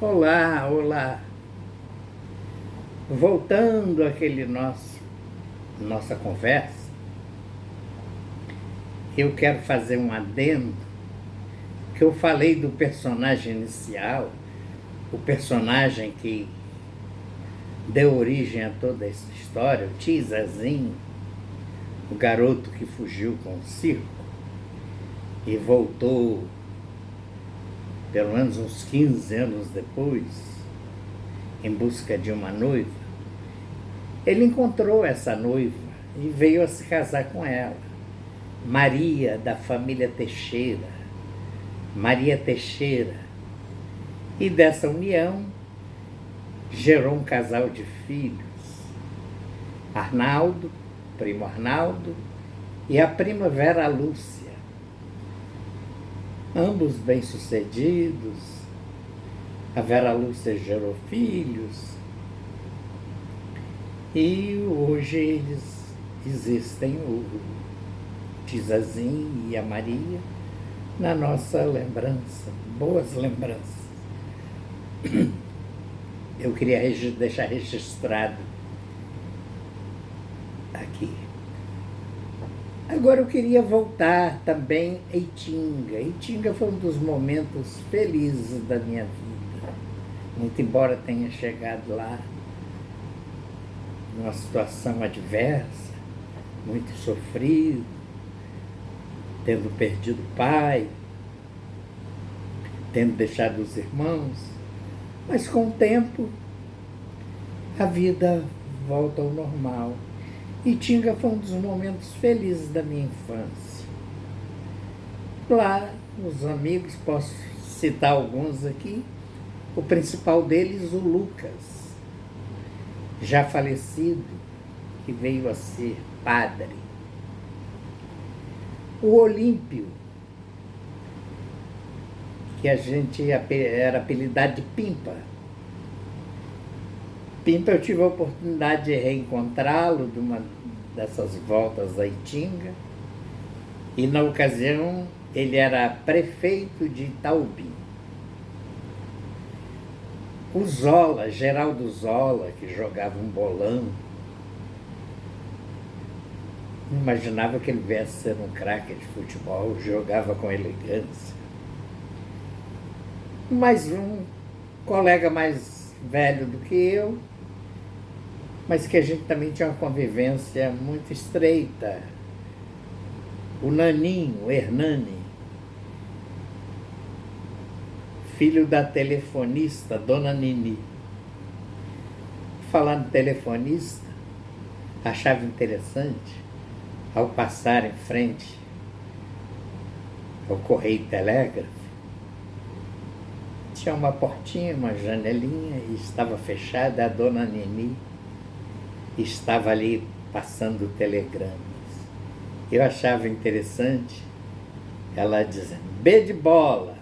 Olá, olá. Voltando àquele nossa conversa, eu quero fazer um adendo que eu falei do personagem inicial, o personagem que deu origem a toda essa história, o tio Zezinho, o garoto que fugiu com o circo e voltou pelo menos uns 15 anos depois, em busca de uma noiva. Ele encontrou essa noiva e veio a se casar com ela. Maria, da família Teixeira. Maria Teixeira. E dessa união gerou um casal de filhos. Arnaldo, primo Arnaldo, e a prima Vera Lúcia. Ambos bem-sucedidos. A Vera Lúcia gerou filhos. E hoje eles existem, o Tizazinho e a Maria, na nossa lembrança, boas lembranças. Eu queria deixar registrado aqui. Agora eu queria voltar também a Itinga. Itinga foi um dos momentos felizes da minha vida. Muito embora tenha chegado lá numa situação adversa, muito sofrido, tendo perdido o pai, tendo deixado os irmãos, mas com o tempo a vida volta ao normal. Itinga foi um dos momentos felizes da minha infância. Lá, os amigos, posso citar alguns aqui, o principal deles, o Lucas, já falecido, que veio a ser padre. O Olímpio, que a gente era apelidado de Pimpa. Pimpa, eu tive a oportunidade de reencontrá-lo de uma dessas voltas a Itinga, e na ocasião ele era prefeito de Itaubim. O Zola, Geraldo Zola, que jogava um bolão, não imaginava que ele viesse ser um craque de futebol, jogava com elegância. Mais um colega mais velho do que eu, mas que a gente também tinha uma convivência muito estreita. O Naninho, o Hernani, filho da telefonista, Dona Nini. Falando telefonista, achava interessante, ao passar em frente ao Correio e Telégrafo, tinha uma portinha, uma janelinha, e estava fechada. A Dona Nini estava ali passando telegramas. Eu achava interessante ela dizendo: B de bola,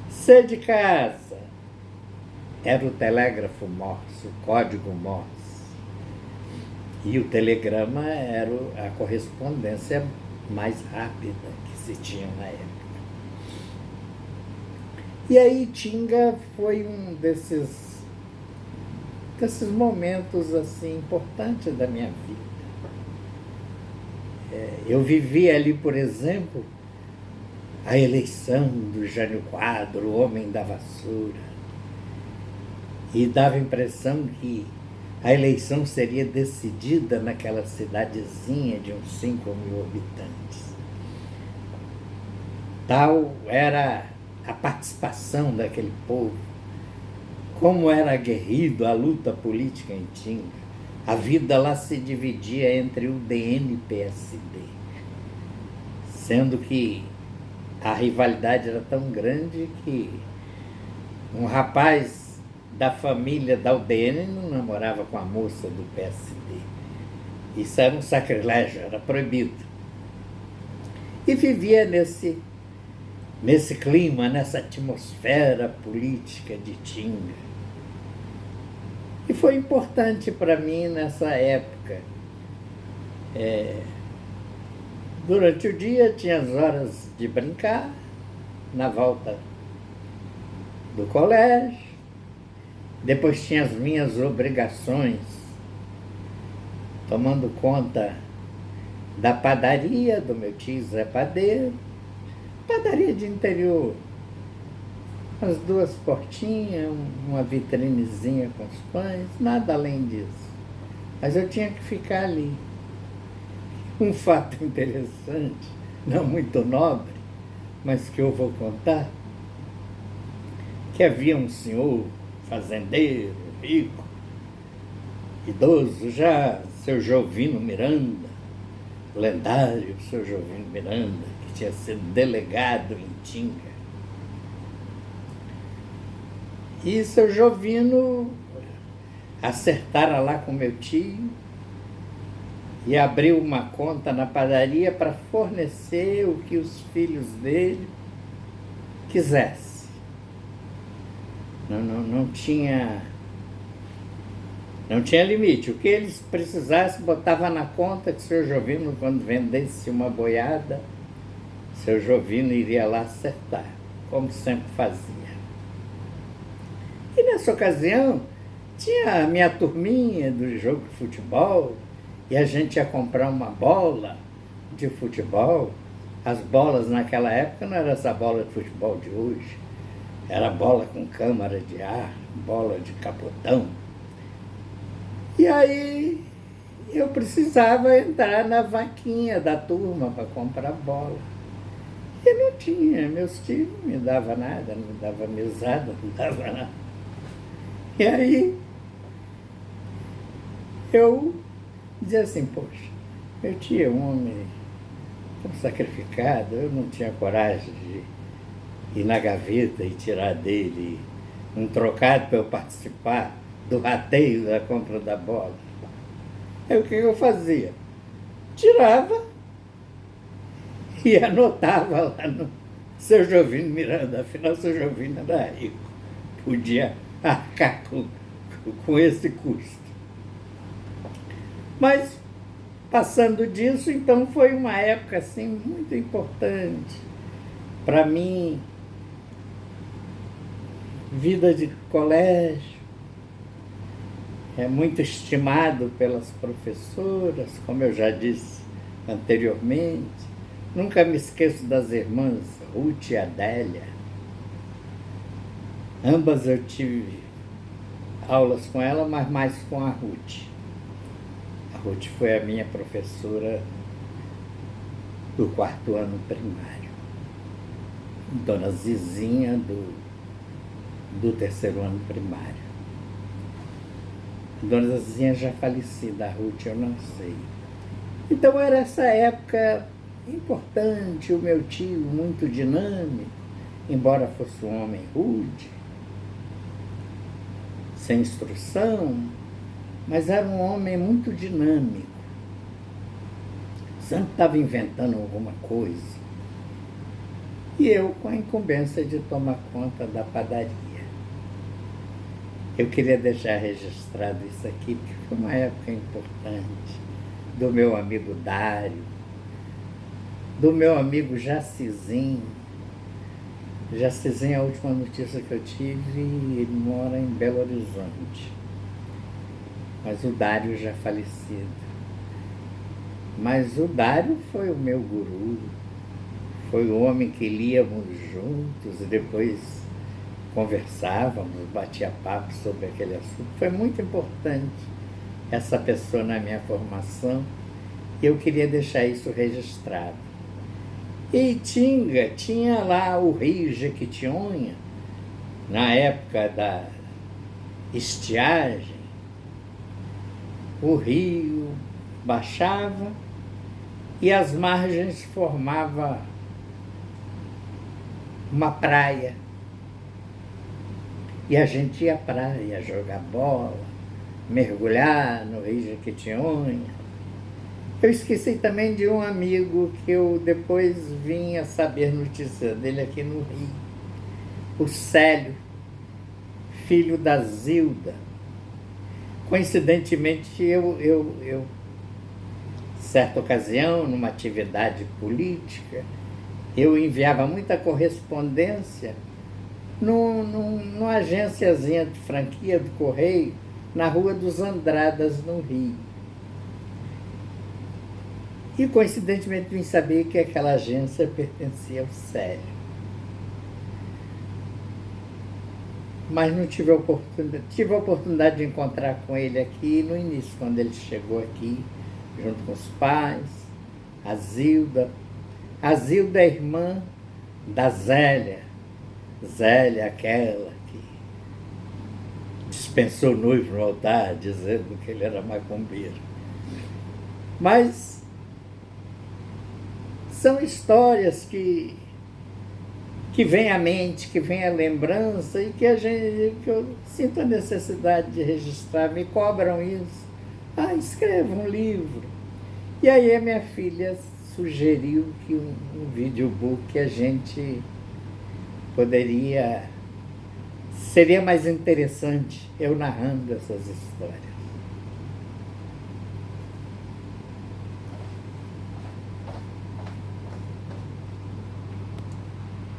C de casa. Era o telégrafo Morse, o código Morse. E o telegrama era a correspondência mais rápida que se tinha na época. E aí Itinga foi um desses momentos assim importantes da minha vida. Eu vivi ali, por exemplo, a eleição do Jânio Quadro, o homem da vassoura, e dava a impressão que a eleição seria decidida naquela cidadezinha de uns 5.000 habitantes. Tal era a participação daquele povo, como era aguerrido a luta política em Itinga. A vida lá se dividia entre o DN e o PSD, sendo que a rivalidade era tão grande que um rapaz da família da UDN não namorava com a moça do PSD. Isso era um sacrilégio, era proibido. E vivia nesse clima, nessa atmosfera política de Itinga. E foi importante para mim nessa época. Durante o dia tinha as horas de brincar, na volta do colégio, depois tinha as minhas obrigações, tomando conta da padaria do meu tio Zé Padeiro, padaria de interior, as duas portinhas, uma vitrinezinha com os pães, nada além disso. Mas eu tinha que ficar ali. Um fato interessante, não muito nobre, mas que eu vou contar, que havia um senhor fazendeiro, rico, idoso já, seu Jovino Miranda, lendário seu Jovino Miranda, que tinha sido delegado em Tinga. E seu Jovino acertara lá com meu tio e abriu uma conta na padaria para fornecer o que os filhos dele quisessem. Não tinha limite. O que eles precisassem, botava na conta que seu Jovino, quando vendesse uma boiada, seu Jovino iria lá acertar, como sempre fazia. E nessa ocasião, tinha a minha turminha do jogo de futebol, e a gente ia comprar uma bola de futebol. As bolas naquela época não era essa bola de futebol de hoje. Era bola com câmara de ar, bola de capotão. E aí eu precisava entrar na vaquinha da turma para comprar bola. E não tinha, meus tios não me davam nada, não me davam mesada, não dava nada. E aí eu dizia assim, poxa, meu tio é um homem tão sacrificado, eu não tinha coragem de ir na gaveta e tirar dele um trocado para eu participar do rateio da compra da bola. Aí o que eu fazia? Tirava e anotava lá no seu Jovino Miranda, afinal seu Jovino era rico, podia arcar com esse custo. Mas, passando disso, então foi uma época assim, muito importante para mim, vida de colégio, muito estimado pelas professoras, como eu já disse anteriormente. Nunca me esqueço das irmãs Ruth e Adélia. Ambas eu tive aulas com ela, mas mais com a Ruth. A Ruth foi a minha professora do 4º ano primário. Dona Zizinha do 3º ano primário. Dona Zizinha já falecida, a Ruth eu não sei. Então era essa época importante, o meu tio muito dinâmico, embora fosse um homem rude, sem instrução, mas era um homem muito dinâmico. Sempre estava inventando alguma coisa. E eu com a incumbência de tomar conta da padaria. Eu queria deixar registrado isso aqui, porque foi uma época importante, do meu amigo Dário, do meu amigo Jacizinho. Jacizinho, a última notícia que eu tive, ele mora em Belo Horizonte. Mas o Dário já falecido. Mas o Dário foi o meu guru, foi o homem que líamos juntos e depois conversávamos, batia papo sobre aquele assunto. Foi muito importante essa pessoa na minha formação e eu queria deixar isso registrado. E Tinga tinha lá o rio Jequitinhonha, na época da estiagem, o rio baixava e as margens formavam uma praia. E a gente ia à praia jogar bola, mergulhar no rio Jequitinhonha. Eu esqueci também de um amigo que eu depois vim a saber notícia dele aqui no Rio. O Célio, filho da Zilda. Coincidentemente, eu certa ocasião, numa atividade política, eu enviava muita correspondência numa agênciazinha de franquia do Correio, na Rua dos Andradas, no Rio. E, coincidentemente, vim saber que aquela agência pertencia ao Célio. Mas não tive a oportunidade. Tive a oportunidade de encontrar com ele aqui no início, quando ele chegou aqui, junto com os pais, a Zilda. A Zilda é irmã da Zélia. Zélia, aquela que dispensou o noivo no altar, dizendo que ele era macumbeiro. Mas são histórias que vêm à mente, que vêm à lembrança e que eu sinto a necessidade de registrar. Me cobram isso. Ah, escreva um livro. E aí a minha filha sugeriu que um videobook a gente seria mais interessante eu narrando essas histórias.